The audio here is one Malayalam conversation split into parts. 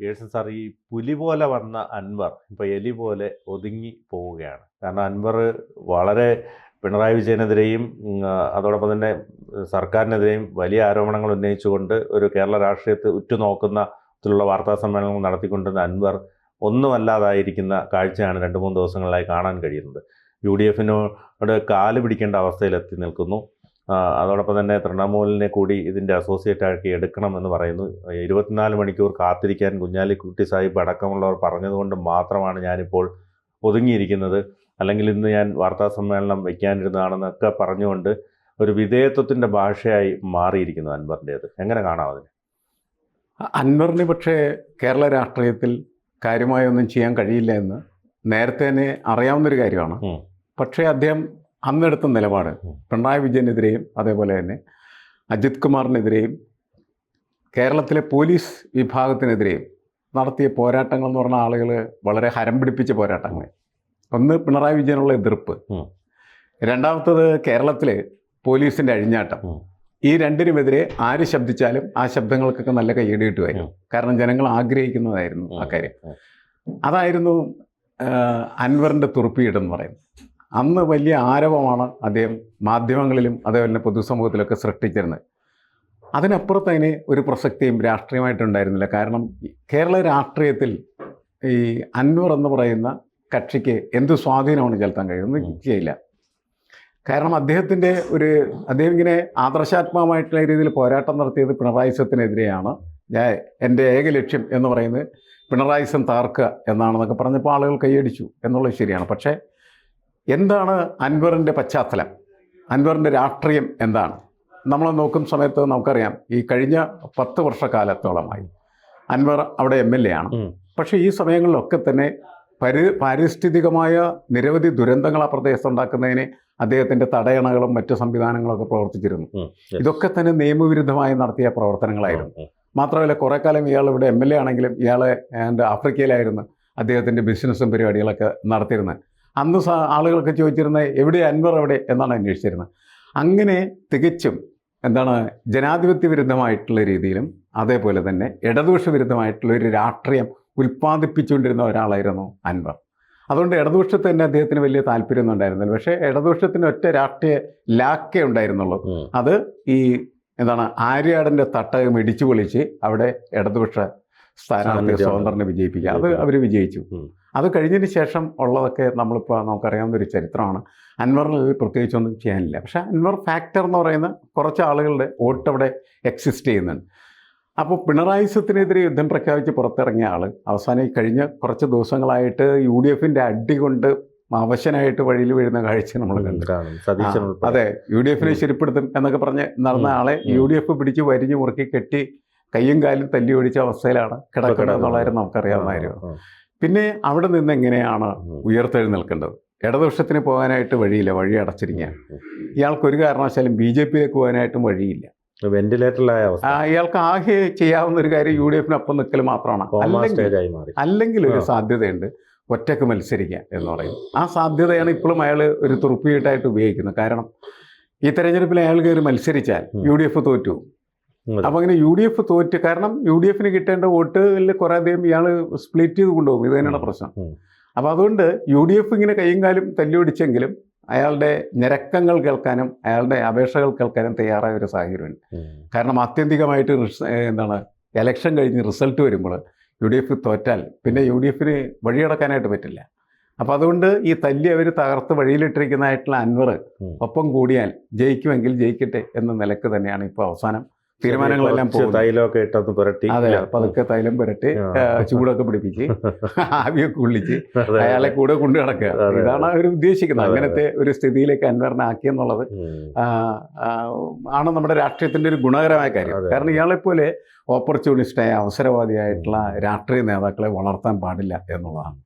പിയേഴ്സൺ സാർ, ഈ പുലി പോലെ വന്ന അൻവർ ഇപ്പോൾ എലി പോലെ ഒതുങ്ങി പോവുകയാണ്. കാരണം അൻവർ വളരെ പിണറായി വിജയനെതിരെയും അതോടൊപ്പം തന്നെ സർക്കാരിനെതിരെയും വലിയ ആരോപണങ്ങൾ ഉന്നയിച്ചുകൊണ്ട് ഒരു കേരള രാഷ്ട്രീയത്തെ ഉറ്റുനോക്കുന്നതിലുള്ള വാർത്താ സമ്മേളനങ്ങൾ നടത്തിക്കൊണ്ടിരുന്ന അൻവർ ഒന്നുമല്ലാതായിരിക്കുന്ന കാഴ്ചയാണ് 2-3 ദിവസങ്ങളായി കാണാൻ കഴിയുന്നത്. UDF-നോട് കാല് പിടിക്കേണ്ട അവസ്ഥയിലെത്തി നിൽക്കുന്നു. അതോടൊപ്പം തന്നെ തൃണമൂലിനെ കൂടി ഇതിൻ്റെ അസോസിയേറ്റ് ആക്കി എടുക്കണമെന്ന് പറയുന്നു. 24 മണിക്കൂർ കാത്തിരിക്കാൻ കുഞ്ഞാലിക്കുട്ടി സാഹിബ് അടക്കമുള്ളവർ പറഞ്ഞതുകൊണ്ട് മാത്രമാണ് ഞാനിപ്പോൾ ഒതുങ്ങിയിരിക്കുന്നത്, അല്ലെങ്കിൽ ഇന്ന് ഞാൻ വാർത്താ സമ്മേളനം വയ്ക്കാനിരുന്നതാണെന്നൊക്കെ പറഞ്ഞുകൊണ്ട് ഒരു വിധേയത്വത്തിൻ്റെ ഭാഷയായി മാറിയിരിക്കുന്നു അൻവറിൻ്റേത്. എങ്ങനെ കാണാം അതിന്? അൻവറിന് പക്ഷേ കേരള രാഷ്ട്രീയത്തിൽ കാര്യമായൊന്നും ചെയ്യാൻ കഴിയില്ല എന്ന് നേരത്തെ തന്നെ അറിയാവുന്നൊരു കാര്യമാണ്. പക്ഷേ അദ്ദേഹം അന്നെടുത്ത നിലപാട് പിണറായി വിജയനെതിരെയും അതേപോലെ തന്നെ അജിത് കുമാറിനെതിരെയും കേരളത്തിലെ പോലീസ് വിഭാഗത്തിനെതിരെയും നടത്തിയ പോരാട്ടങ്ങൾ എന്ന് പറഞ്ഞ ആളുകൾ വളരെ ഹരം പിടിപ്പിച്ച പോരാട്ടങ്ങൾ. ഒന്ന്, പിണറായി വിജയനുള്ള എതിർപ്പ്. രണ്ടാമത്തത്, കേരളത്തിലെ പോലീസിൻ്റെ അഴിഞ്ഞാട്ടം. ഈ രണ്ടിനുമെതിരെ ആര് ശബ്ദിച്ചാലും ആ ശബ്ദങ്ങൾക്കൊക്കെ നല്ല കയ്യടി കിട്ടുമായിരുന്നു. കാരണം ജനങ്ങൾ ആഗ്രഹിക്കുന്നതായിരുന്നു ആ കാര്യം. അതായിരുന്നു അൻവറിൻ്റെ തുറുപ്പിയിടെന്ന് പറയുന്നത്. അന്ന് വലിയ ആരവമാണ് അദ്ദേഹം മാധ്യമങ്ങളിലും അതേപോലെ തന്നെ പൊതുസമൂഹത്തിലൊക്കെ സൃഷ്ടിച്ചിരുന്നത്. അതിനപ്പുറത്ത് അതിന് ഒരു പ്രസക്തിയും രാഷ്ട്രീയമായിട്ടുണ്ടായിരുന്നില്ല. കാരണം കേരള രാഷ്ട്രീയത്തിൽ ഈ അൻവർ എന്ന് പറയുന്ന കക്ഷിക്ക് എന്ത് സ്വാധീനമാണ് ചെലുത്താൻ കഴിയുന്നത് ചെയ്യില്ല. കാരണം അദ്ദേഹം ഇങ്ങനെ ആദർശാത്മകമായിട്ടുള്ള രീതിയിൽ പോരാട്ടം നടത്തിയത് പിണറായിസത്തിനെതിരെയാണ്. എൻ്റെ ഏക ലക്ഷ്യം എന്ന് പറയുന്നത് പിണറായിസം താർക്കുക എന്നാണെന്നൊക്കെ പറഞ്ഞപ്പോൾ ആളുകൾ കൈയടിച്ചു എന്നുള്ളത് ശരിയാണ്. പക്ഷേ എന്താണ് അൻവറിൻ്റെ പശ്ചാത്തലം, അൻവറിൻ്റെ രാഷ്ട്രീയം എന്താണ് നമ്മൾ നോക്കുന്ന സമയത്ത് നമുക്കറിയാം. ഈ കഴിഞ്ഞ 10 വർഷക്കാലത്തോളമായി അൻവർ അവിടെ MLA ആണ്. പക്ഷേ ഈ സമയങ്ങളിലൊക്കെ തന്നെ പാരിസ്ഥിതികമായ നിരവധി ദുരന്തങ്ങൾ ആ പ്രദേശത്തുണ്ടാക്കുന്നതിന് അദ്ദേഹത്തിൻ്റെ തടയണകളും മറ്റു സംവിധാനങ്ങളൊക്കെ പ്രവർത്തിച്ചിരുന്നു. ഇതൊക്കെ തന്നെ നിയമവിരുദ്ധമായി നടത്തിയ പ്രവർത്തനങ്ങളായിരുന്നു. മാത്രമല്ല, കുറേ കാലം ഇയാൾ ഇവിടെ MLA ആണെങ്കിലും ഇയാൾ ആഫ്രിക്കയിലായിരുന്നു അദ്ദേഹത്തിൻ്റെ ബിസിനസ്സും പരിപാടികളൊക്കെ നടത്തിയിരുന്നത്. അന്ന് ആളുകളൊക്കെ ചോദിച്ചിരുന്നത് എവിടെ അൻവർ എവിടെ എന്നാണ് അന്വേഷിച്ചിരുന്നത്. അങ്ങനെ തികച്ചും ജനാധിപത്യ വിരുദ്ധമായിട്ടുള്ള രീതിയിലും അതേപോലെ തന്നെ ഇടതുപക്ഷ വിരുദ്ധമായിട്ടുള്ള ഒരു രാഷ്ട്രീയം ഉൽപ്പാദിപ്പിച്ചുകൊണ്ടിരുന്ന ഒരാളായിരുന്നു അൻവർ. അതുകൊണ്ട് ഇടതുപക്ഷത്ത് തന്നെ അദ്ദേഹത്തിന് വലിയ താല്പര്യമൊന്നും ഉണ്ടായിരുന്നില്ല. പക്ഷേ ഇടതുപക്ഷത്തിന് ഒറ്റ രാഷ്ട്രീയ ലാക്കേ ഉണ്ടായിരുന്നുള്ളൂ. അത് ഈ ആര്യാടൻ്റെ തട്ടകം ഇടിച്ചു പൊളിച്ച് അവിടെ ഇടതുപക്ഷ സ്ഥാനാർത്ഥി സ്വതന്ത്രനെ വിജയിപ്പിക്കുക. അത് അവർ വിജയിച്ചു. അത് കഴിഞ്ഞതിന് ശേഷം ഉള്ളതൊക്കെ നമുക്കറിയാവുന്ന ഒരു ചരിത്രമാണ്. അൻവറിന് പ്രത്യേകിച്ചൊന്നും ചെയ്യാനില്ല. പക്ഷേ അൻവർ ഫാക്ടർ എന്ന് പറയുന്ന കുറച്ച് ആളുകളുടെ വോട്ട് അവിടെ എക്സിസ്റ്റ് ചെയ്യുന്നുണ്ട്. അപ്പോൾ പിണറായിസത്തിനെതിരെ യുദ്ധം പ്രഖ്യാപിച്ച് പുറത്തിറങ്ങിയ ആൾ അവസാനം കഴിഞ്ഞ കുറച്ച് ദിവസങ്ങളായിട്ട് UDF-ൻ്റെ അടി കൊണ്ട് അവശനായിട്ട് വഴിയിൽ വീഴുന്ന കാഴ്ച നമ്മൾ കണ്ടു. അതെ, UDF-നെ ശരിപ്പെടുത്തും എന്നൊക്കെ പറഞ്ഞ് നടന്ന ആളെ UDF പിടിച്ച് വരിഞ്ഞ് മുറുക്കി കെട്ടി കയ്യും കാലും തല്ലി ഒടിച്ച അവസ്ഥയിലാണ് കിടക്കുന്നത് എന്നുള്ളതായിരുന്നു നമുക്കറിയാവുന്ന കാര്യം. പിന്നെ അവിടെ നിന്ന് എങ്ങനെയാണ് ഉയർത്തെഴുന്നേൽക്കേണ്ടത്? ഇടതുപക്ഷത്തിന് പോകാനായിട്ട് വഴിയില്ല, വഴി അടച്ചിരിക്കുകയാണ്. ഇയാൾക്കൊരു കാരണവശാലും BJP-യിലേക്ക് പോകാനായിട്ടും വഴിയില്ല. വെന്റിലേറ്ററിലായ അവസ്ഥ. ഇയാൾക്ക് ആകെ ചെയ്യാവുന്ന ഒരു കാര്യം UDF-നൊപ്പം നിൽക്കൽ മാത്രമാണ്. അല്ലെങ്കിൽ ഒരു സാധ്യതയുണ്ട്, ഒറ്റക്ക് മത്സരിക്കുക എന്ന് പറയും. ആ സാധ്യതയാണ് ഇപ്പോഴും അയാൾ ഒരു തുറുപ്പിയിട്ടായിട്ട് ഉപയോഗിക്കുന്നത്. കാരണം ഈ തെരഞ്ഞെടുപ്പിൽ അയാൾ കയറി മത്സരിച്ചാൽ UDF തോറ്റു. അപ്പോൾ അങ്ങനെ UDF തോറ്റ്, കാരണം UDF-ന് കിട്ടേണ്ട വോട്ടിൽ കുറേ അധികം ഇയാൾ സ്പ്ലിറ്റ് ചെയ്ത് കൊണ്ടുപോകും. ഇത് തന്നെയാണ് പ്രശ്നം. അപ്പോൾ അതുകൊണ്ട് UDF ഇങ്ങനെ കയ്യും കാലും തല്ലി ഒടിച്ചെങ്കിലും അയാളുടെ ഞരക്കങ്ങൾ കേൾക്കാനും അയാളുടെ അപേക്ഷകൾ കേൾക്കാനും തയ്യാറായ ഒരു സാഹചര്യമുണ്ട്. കാരണം ആത്യന്തികമായിട്ട് എലക്ഷൻ കഴിഞ്ഞ് റിസൾട്ട് വരുമ്പോൾ UDF തോറ്റാൽ പിന്നെ UDF-ന് വഴിയടക്കാനായിട്ട് പറ്റില്ല. അപ്പോൾ അതുകൊണ്ട് ഈ തല്ലി അവർ തകർത്ത് വഴിയിലിട്ടിരിക്കുന്നതായിട്ടുള്ള അൻവർ ഒപ്പം കൂടിയാൽ ജയിക്കുമെങ്കിൽ ജയിക്കട്ടെ എന്ന നിലക്ക് തന്നെയാണ് ഇപ്പോൾ അവസാനം തീരുമാനങ്ങളെല്ലാം തൈലമൊക്കെ ഇട്ടൊന്ന് പുരട്ടി, അതെ, പതുക്കെ തൈലം പുരട്ടി ചൂടൊക്കെ പിടിപ്പിച്ച് ആവിയൊക്കെ ഉള്ളിച്ച് അയാളെ കൂടെ കൊണ്ടു നടക്കുക. ഇതാണ് അവർ ഉദ്ദേശിക്കുന്നത്. അങ്ങനത്തെ ഒരു സ്ഥിതിയിലേക്ക് അൻവറിനെ ആക്കിയെന്നുള്ളത് ആണ് നമ്മുടെ രാഷ്ട്രീയത്തിൻ്റെ ഒരു ഗുണകരമായ കാര്യം. കാരണം ഇയാളെപ്പോലെ ഓപ്പർച്യൂണിസ്റ്റായ അവസരവാദിയായിട്ടുള്ള രാഷ്ട്രീയ നേതാക്കളെ വളർത്താൻ പാടില്ല എന്നുള്ളതാണ്.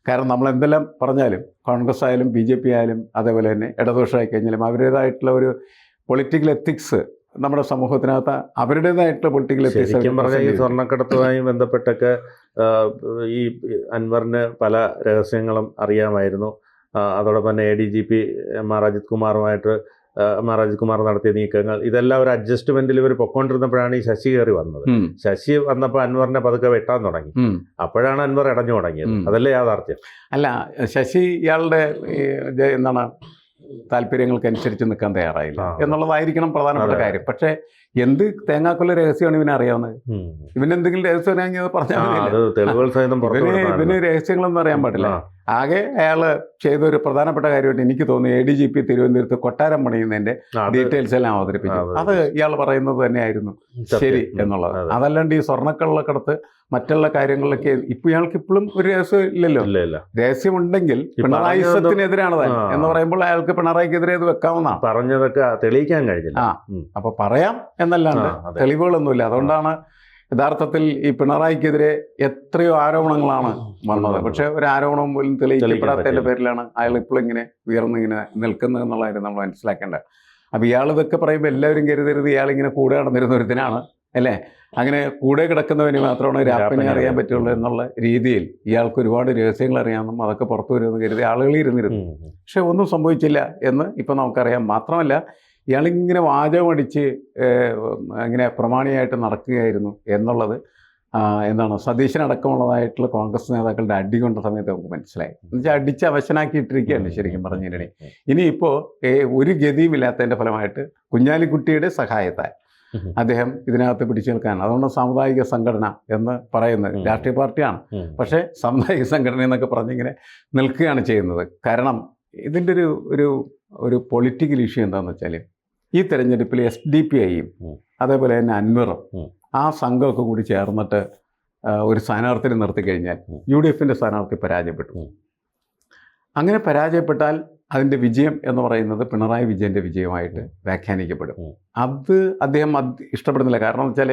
കാരണം നമ്മളെന്തെല്ലാം പറഞ്ഞാലും കോൺഗ്രസ് ആയാലും BJP ആയാലും അതേപോലെ തന്നെ ഇടതുപക്ഷമായി കഴിഞ്ഞാലും അവരുടേതായിട്ടുള്ള ഒരു പൊളിറ്റിക്കൽ എത്തിക്സ് നമ്മുടെ സമൂഹത്തിനകത്ത് അവരുടേതായിട്ടുള്ള പൊളിറ്റിക്കൽ എത്തിക്സ്. ഈ സ്വർണ്ണക്കടത്തുമായി ബന്ധപ്പെട്ടൊക്കെ ഈ അൻവറിന് പല രഹസ്യങ്ങളും അറിയാമായിരുന്നു. അതോടൊപ്പം തന്നെ ADGP MR അജിത് കുമാറുമായിട്ട് രാജ് കുമാർ നടത്തിയ നീക്കങ്ങൾ ഇതെല്ലാം ഒരു അഡ്ജസ്റ്റ്മെന്റിൽ ഇവർ പൊക്കോണ്ടിരുന്നപ്പോഴാണ് ഈ ശശി കയറി വന്നത്. ശശി വന്നപ്പോൾ അൻവറിനെ പതുക്കെ വെട്ടാൻ തുടങ്ങി. അപ്പോഴാണ് അൻവർ ഇടഞ്ഞു തുടങ്ങിയത്. അതല്ലേ യാഥാർത്ഥ്യം? അല്ല, ശശി ഇയാളുടെ എന്താണ് താല്പര്യങ്ങൾക്കനുസരിച്ച് നിൽക്കാൻ തയ്യാറായില്ല എന്നുള്ളതായിരിക്കണം പ്രധാനപ്പെട്ട കാര്യം. പക്ഷേ എന്ത് തേങ്ങാക്കൊല്ല രഹസ്യമാണ് ഇവനെ അറിയാവുന്നത്? ഇവനെന്തെങ്കിലും രഹസ്യം അറിയാമെങ്കിൽ ഇവന് രഹസ്യങ്ങളൊന്നും അറിയാൻ പാടില്ല. ആകെ അയാള് ചെയ്തൊരു പ്രധാനപ്പെട്ട കാര്യമായിട്ട് എനിക്ക് തോന്നുന്നു ADGP തിരുവനന്തപുരത്ത് കൊട്ടാരം പണിയുന്നതിന്റെ ഡീറ്റെയിൽസ് എല്ലാം അവതരിപ്പിച്ചു. അത് ഇയാൾ പറയുന്നത് തന്നെയായിരുന്നു ശരി എന്നുള്ളത്. അതല്ലാണ്ട് ഈ സ്വർണ്ണക്കള്ളക്കടത്ത് മറ്റുള്ള കാര്യങ്ങളിലൊക്കെ ഇപ്പൊ ഇയാൾക്ക് ഇപ്പോഴും ഒരു രഹസ്യം ഇല്ലല്ലോ. രഹസ്യമുണ്ടെങ്കിൽ പിണറായിസത്തിനെതിരാണ് താൻ എന്ന് പറയുമ്പോൾ അയാൾക്ക് പിണറായിക്കെതിരെ ഇത് വെക്കാവുന്നതാണ്. പറഞ്ഞതൊക്കെ തെളിയിക്കാൻ കഴിഞ്ഞില്ല. അപ്പൊ പറയാം എന്നല്ലാണ്ട് തെളിവുകളൊന്നുമില്ല. അതുകൊണ്ടാണ് യഥാർത്ഥത്തിൽ ഈ പിണറായിക്കെതിരെ എത്രയോ ആരോപണങ്ങളാണ് വന്നത്. പക്ഷെ ഒരു ആരോപണം പോലും തെളിയിക്കപ്പെടാത്തതിന്റെ പേരിലാണ് അയാൾ ഇപ്പോഴും ഇങ്ങനെ ഉയർന്നിങ്ങനെ നിൽക്കുന്നത് എന്നുള്ള കാര്യം നമ്മൾ മനസ്സിലാക്കേണ്ടത്. അപ്പൊ ഇയാൾ ഇതൊക്കെ പറയുമ്പോൾ എല്ലാവരും കരുതരുത് ഇയാളിങ്ങനെ കൂടെ നടന്നിരുന്ന ഒരുത്തിനാണ് അല്ലേ. അങ്ങനെ കൂടെ കിടക്കുന്നവന് മാത്രമാണ് രാപ്പനെ അറിയാൻ പറ്റുള്ളൂ എന്നുള്ള രീതിയിൽ ഇയാൾക്ക് ഒരുപാട് രഹസ്യങ്ങൾ അറിയാമെന്നും അതൊക്കെ പുറത്തു വരുമെന്ന് കരുതി ആളുകൾ ഇരുന്നിരുന്നു. പക്ഷെ ഒന്നും സംഭവിച്ചില്ല എന്ന് ഇപ്പം നമുക്കറിയാം. മാത്രമല്ല ഇയാളിങ്ങനെ വാചകമടിച്ച് ഇങ്ങനെ പ്രമാണിയായിട്ട് നടക്കുകയായിരുന്നു എന്നുള്ളത് എന്താണ് സതീശനടക്കമുള്ളതായിട്ടുള്ള കോൺഗ്രസ് നേതാക്കളുടെ അടി കൊണ്ട സമയത്ത് നമുക്ക് മനസ്സിലായി. എന്നുവെച്ചാൽ അടിച്ച് അവശനാക്കിയിട്ടിരിക്കുകയാണ് ശരിക്കും പറഞ്ഞിട്ടുണ്ടെങ്കിൽ. ഇനിയിപ്പോൾ ഒരു ഗതിയുമില്ലാത്തതിൻ്റെ ഫലമായിട്ട് കുഞ്ഞാലിക്കുട്ടിയുടെ സഹായത്താൽ അദ്ദേഹം ഇതിനകത്ത് പിടിച്ചു നിൽക്കാൻ, അതുകൊണ്ട് സാമുദായിക സംഘടന എന്ന് പറയുന്നത് രാഷ്ട്രീയ പാർട്ടിയാണ്, പക്ഷേ സാമുദായിക സംഘടന എന്നൊക്കെ പറഞ്ഞിങ്ങനെ നിൽക്കുകയാണ് ചെയ്യുന്നത്. കാരണം ഇതിൻ്റെ ഒരു പൊളിറ്റിക്കൽ ഇഷ്യൂ എന്താണെന്ന് വെച്ചാൽ ഈ തെരഞ്ഞെടുപ്പിൽ SDPIയും അതേപോലെ തന്നെ അൻവറും ആ സംഘമൊക്കെ കൂടി ചേർന്നിട്ട് ഒരു സ്ഥാനാർത്ഥിനെ നിർത്തിക്കഴിഞ്ഞാൽ UDFൻ്റെ സ്ഥാനാർത്ഥി പരാജയപ്പെട്ടു. അങ്ങനെ പരാജയപ്പെട്ടാൽ അതിൻ്റെ വിജയം എന്ന് പറയുന്നത് പിണറായി വിജയൻ്റെ വിജയമായിട്ട് വ്യാഖ്യാനിക്കപ്പെടും. അത് അദ്ദേഹം ഇഷ്ടപ്പെടുന്നില്ല. കാരണം എന്ന് വെച്ചാൽ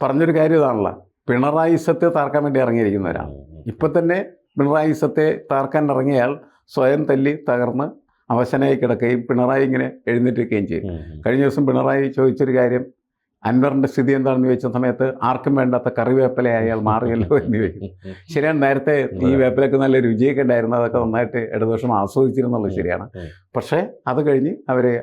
പറഞ്ഞൊരു കാര്യം ഇതാണല്ലോ, പിണറായിസത്തെ താർക്കാൻ വേണ്ടി ഇറങ്ങിയിരിക്കുന്നവരാണ്. ഇപ്പം തന്നെ പിണറായിസത്തെ താർക്കാൻ ഇറങ്ങിയാൽ സ്വയം തല്ലി തകർന്ന് അവശനായി കിടക്കുകയും പിണറായി ഇങ്ങനെ എഴുന്നേറ്റിരിക്കുകയും ചെയ്യും. കഴിഞ്ഞ ദിവസം പിണറായി ചോദിച്ചൊരു കാര്യം, അൻവറിൻ്റെ സ്ഥിതി എന്താണെന്ന് ചോദിച്ച സമയത്ത് ആർക്കും വേണ്ടാത്ത കറിവേപ്പില അയാൾ മാറിയല്ലോ എന്ന് ചോദിക്കും. ശരിയാണ്, നേരത്തെ ഈ വേപ്പിലൊക്കെ നല്ല രുചിയൊക്കെ ഉണ്ടായിരുന്നു, അതൊക്കെ നന്നായിട്ട് ഇടതുപക്ഷം ആസ്വദിച്ചിരുന്നുള്ളത് ശരിയാണ്. പക്ഷേ അത് കഴിഞ്ഞ് അവരെ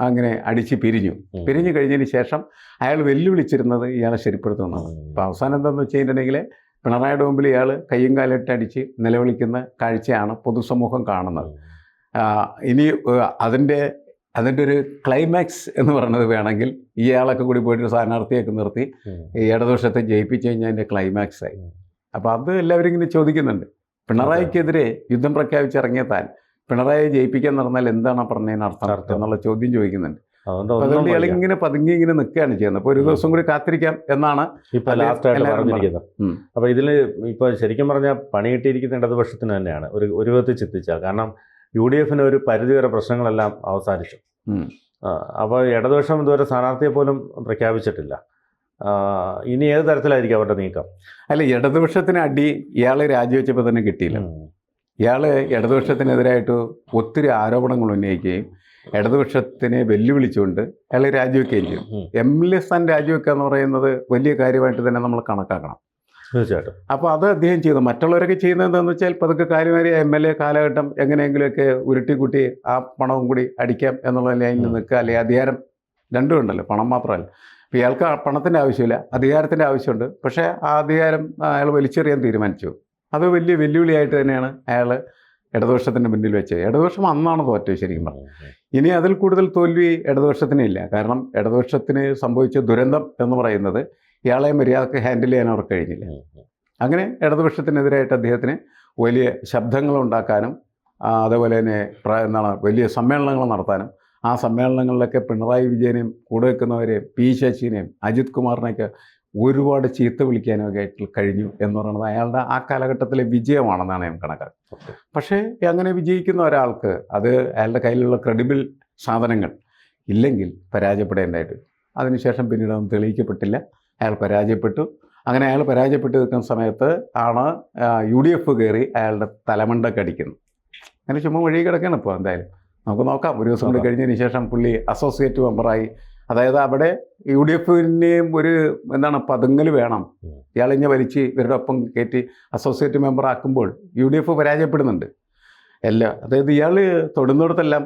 അങ്ങനെ അടിച്ച് പിരിഞ്ഞു കഴിഞ്ഞതിന് ശേഷം അയാൾ വെല്ലുവിളിച്ചിരുന്നത് ഇയാളെ ശരിപ്പെടുത്തുന്നതാണ്. അപ്പോൾ അവസാനം എന്താണെന്ന് വെച്ച് കഴിഞ്ഞിട്ടുണ്ടെങ്കിൽ പിണറായിയുടെ മുമ്പിൽ ഇയാൾ കയ്യും കാലിട്ട് അടിച്ച് നിലവിളിക്കുന്ന കാഴ്ചയാണ് പൊതുസമൂഹം കാണുന്നത്. ഇനി അതിൻ്റെ ഒരു ക്ലൈമാക്സ് എന്ന് പറയുന്നത് വേണമെങ്കിൽ ഇയാളൊക്കെ കൂടി പോയിട്ട് സ്ഥാനാർത്ഥിയൊക്കെ നിർത്തി ഈ ഇടതുപക്ഷത്തെ ജയിപ്പിച്ചു കഴിഞ്ഞാൽ അതിൻ്റെ ക്ലൈമാക്സ് ആയി. അപ്പോൾ അത് എല്ലാവരും ഇങ്ങനെ ചോദിക്കുന്നുണ്ട്. പിണറായിക്കെതിരെ യുദ്ധം പ്രഖ്യാപിച്ചിറങ്ങിയ താൻ പിണറായിയെ ജയിപ്പിക്കാൻ നടന്നാൽ എന്താണ് പറഞ്ഞതിന് അർത്ഥം എന്നുള്ള ചോദ്യം ചോദിക്കുന്നുണ്ട്. അതുകൊണ്ട് ഇയാളിങ്ങനെ പതുങ്ങി ഇങ്ങനെ നിൽക്കുകയാണ് ചെയ്യുന്നത്. അപ്പോൾ ഒരു ദിവസം കൂടി കാത്തിരിക്കാം എന്നാണ് ഇപ്പം ലാസ്റ്റായിട്ട് പറഞ്ഞിരിക്കുന്നത്. അപ്പോൾ ഇതിൽ ഇപ്പോൾ ശരിക്കും പറഞ്ഞാൽ പണി കിട്ടിയിരിക്കുന്ന ഇടതുപക്ഷത്തിന് തന്നെയാണ് ഒരു വിധത്തിൽ ചിന്തിച്ചാൽ. കാരണം UDFന് ഒരു പരിധിവരെ പ്രശ്നങ്ങളെല്ലാം അവസാനിച്ചു. അപ്പോൾ ഇടതുപക്ഷം ഇതുവരെ സ്ഥാനാർത്ഥിയെ പോലും പ്രഖ്യാപിച്ചിട്ടില്ല. ഇനി ഏത് തരത്തിലായിരിക്കും അവരുടെ നീക്കം? അല്ല, ഇടതുപക്ഷത്തിന് അടി ഇയാൾ രാജിവെച്ചപ്പോൾ തന്നെ കിട്ടിയില്ല. ഇയാൾ ഇടതുപക്ഷത്തിനെതിരായിട്ട് ഒത്തിരി ആരോപണങ്ങൾ ഉന്നയിക്കുകയും ഇടതുപക്ഷത്തിനെ വെല്ലുവിളിച്ചുകൊണ്ട് അയാൾ രാജിവെക്കുകയും ചെയ്യും. MLA സ്ഥാനം രാജിവെക്കുക എന്ന് പറയുന്നത് വലിയ കാര്യമായിട്ട് തന്നെ നമ്മൾ കണക്കാക്കണം. തീർച്ചയായിട്ടും. അപ്പോൾ അത് അദ്ദേഹം ചെയ്തു. മറ്റുള്ളവരൊക്കെ ചെയ്യുന്നത് എന്താണെന്ന് വെച്ചാൽ പതുക്കെ കാര്യമാരി MLA കാലഘട്ടം എങ്ങനെയെങ്കിലുമൊക്കെ ഉരുട്ടിക്കുട്ടി ആ പണവും കൂടി അടിക്കാം എന്നുള്ള ലൈനിൽ നിൽക്കുക. അല്ലെങ്കിൽ അധികാരം രണ്ടും ഉണ്ടല്ലോ, പണം മാത്രമല്ല. അപ്പോൾ ഇയാൾക്ക് പണത്തിൻ്റെ ആവശ്യമില്ല, അധികാരത്തിൻ്റെ ആവശ്യമുണ്ട്. പക്ഷേ ആ അധികാരം അയാൾ വലിച്ചെറിയാൻ തീരുമാനിച്ചു. അത് വലിയ വെല്ലുവിളിയായിട്ട് തന്നെയാണ് അയാൾ ഇടതുപക്ഷത്തിൻ്റെ മുന്നിൽ വെച്ചത്. ഇടതുപക്ഷം അന്നാണ് തോറ്റത് ശരിക്കും പറഞ്ഞു. ഇനി അതിൽ കൂടുതൽ തോൽവി ഇടതുപക്ഷത്തിനില്ല. കാരണം ഇടതുപക്ഷത്തിന് സംഭവിച്ച ദുരന്തം എന്ന് പറയുന്നത് ഇയാളെ മര്യാദക്ക് ഹാൻഡിൽ ചെയ്യാൻ അവർക്ക് കഴിഞ്ഞില്ല. അങ്ങനെ ഇടതുപക്ഷത്തിനെതിരായിട്ട് അദ്ദേഹത്തിന് വലിയ ശബ്ദങ്ങൾ ഉണ്ടാക്കാനും അതേപോലെ തന്നെ വലിയ സമ്മേളനങ്ങൾ നടത്താനും ആ സമ്മേളനങ്ങളിലൊക്കെ പിണറായി വിജയനെയും കൂടെ വെക്കുന്നവരെയും P ശശിനെയും അജിത് കുമാറിനെയൊക്കെ ഒരുപാട് ചീത്ത വിളിക്കാനും ഒക്കെ ആയിട്ട് കഴിഞ്ഞു എന്ന് പറയുന്നത് അയാളുടെ ആ കാലഘട്ടത്തിലെ വിജയമാണെന്നാണ് ഞാൻ കണക്കാക്കുന്നത്. പക്ഷേ അങ്ങനെ വിജയിക്കുന്ന ഒരാൾക്ക് അത് അയാളുടെ കയ്യിലുള്ള ക്രെഡിബിൾ സാധനങ്ങൾ ഇല്ലെങ്കിൽ പരാജയപ്പെടേണ്ടതായിട്ട് അതിനുശേഷം പിന്നീട് ഒന്നും തെളിയിക്കപ്പെട്ടില്ല. അയാൾ പരാജയപ്പെട്ടു. അങ്ങനെ അയാൾ പരാജയപ്പെട്ട് നിൽക്കുന്ന സമയത്ത് ആണ് UDF കയറി അയാളുടെ തലമണ്ടൊക്കെ അടിക്കുന്നത്. അങ്ങനെ ചുമ്മാ വഴി കിടക്കുകയാണ് ഇപ്പോൾ. എന്തായാലും നമുക്ക് നോക്കാം. ഒരു ദിവസം കൂടി കഴിഞ്ഞതിന് ശേഷം പുള്ളി അസോസിയേറ്റ് മെമ്പറായി. അതായത് അവിടെ UDFനെയും ഒരു പതുങ്ങൽ വേണം. ഇയാളിഞ്ഞ വലിച്ച് ഇവരുടെ ഒപ്പം കയറ്റി അസോസിയേറ്റ് മെമ്പർ ആക്കുമ്പോൾ UDF പരാജയപ്പെടുന്നുണ്ട്. അതായത് ഇയാൾ തൊടുന്നിടത്തെല്ലാം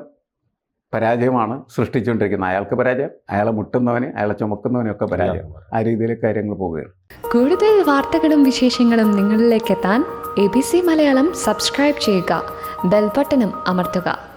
പരാജയമാണ് സൃഷ്ടിച്ചുകൊണ്ടിരിക്കുന്നത്. അയാൾക്ക് പരാജയം, അയാളെ മുട്ടുന്നവന്, അയാളെ ചുമക്കുന്നവനൊക്കെ പരാജയം. ആ രീതിയിൽ കാര്യങ്ങൾ പോവുകയാണ്. കൂടുതൽ വാർത്തകളും വിശേഷങ്ങളും നിങ്ങളിലേക്ക് എത്താൻ ABC മലയാളം സബ്സ്ക്രൈബ് ചെയ്യുക, ബെൽ ബട്ടണും അമർത്തുക.